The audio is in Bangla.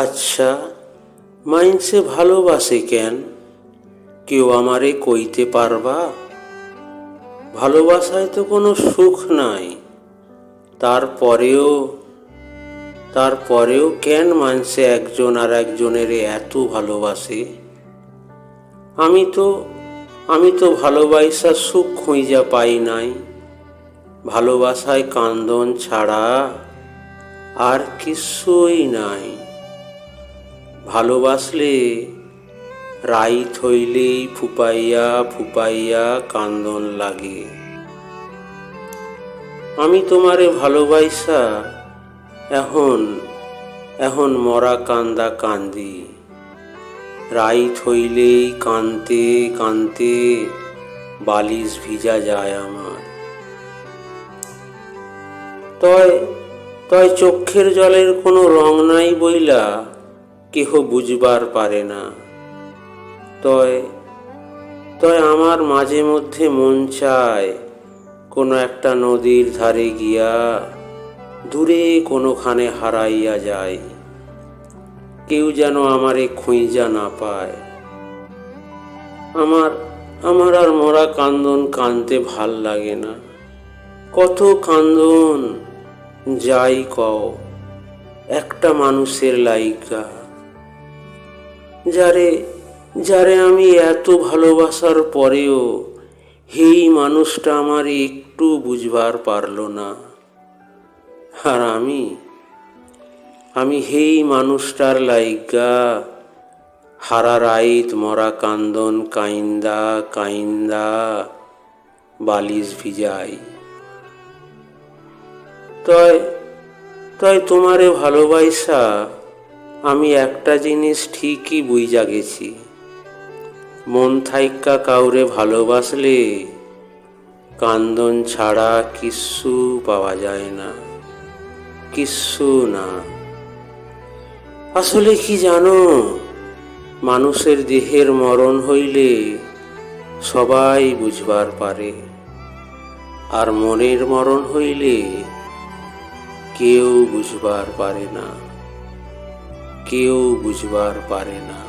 আচ্ছা, মাইনসে ভালোবাসে কেন? কেউ আমারে কইতে পারবা? ভালোবাসায় তো কোনো সুখ নাই। তারপরেও তারপরেও কেন মানসে একজন আর একজনের এত ভালোবাসে? আমি তো ভালোবাসা সুখ খুঁজা পাই নাই। ভালোবাসায় কান্দন ছাড়া আর কিছুই নাই। ভালোবাসলে রাইত হইলেই ফুপাইয়া ফুপাইয়া কান্দন লাগে। আমি তোমারে ভালোবাসা এখন এখন মরা কান্দা কান্দি। রাইত হইলেই কানতে কানতে বালিশ ভিজা যায় আমার। তয় তয় চক্ষের জলের কোনো রং নাই বইলা কেহ বুঝবার পারে না। তয় তয় আমার মাঝে মধ্যে মন চায় কোনো একটা নদীর ধারে গিয়া দূরে কোনোখানে হারাইয়া যায়। কেউ যেন আমারে খুঁইজা না পায়। আমার আর মরা কান্দন কানতে ভাল লাগে না। কত কান্দন যাই কও একটা মানুষের লাইগা, যারে আমি এত ভালোবাসার পরেও হেই মানুষটা আমার একটু বুঝবার পারল না। আর আমি হেই মানুষটার লাইগা হারা রাইত মরা কান্দন কাইন্দা কাইন্দা বালিশ ভিজাই। তয় তোমারে ভালোবাসা আমি একটা জিনিস ঠিকই বুইজা গেছি। মন থাইক্কা কাউরে ভালোবাসলে কান্দন ছাড়া কিচ্ছু পাওয়া যায় না, কিচ্ছু না। আসলে কি জানো, মানুষের দেহের মরণ হইলে সবাই বুঝবার পারে, আর মনের মরণ হইলে কেউ বুঝবার পারে না, কেউ বুঝবার পারে না।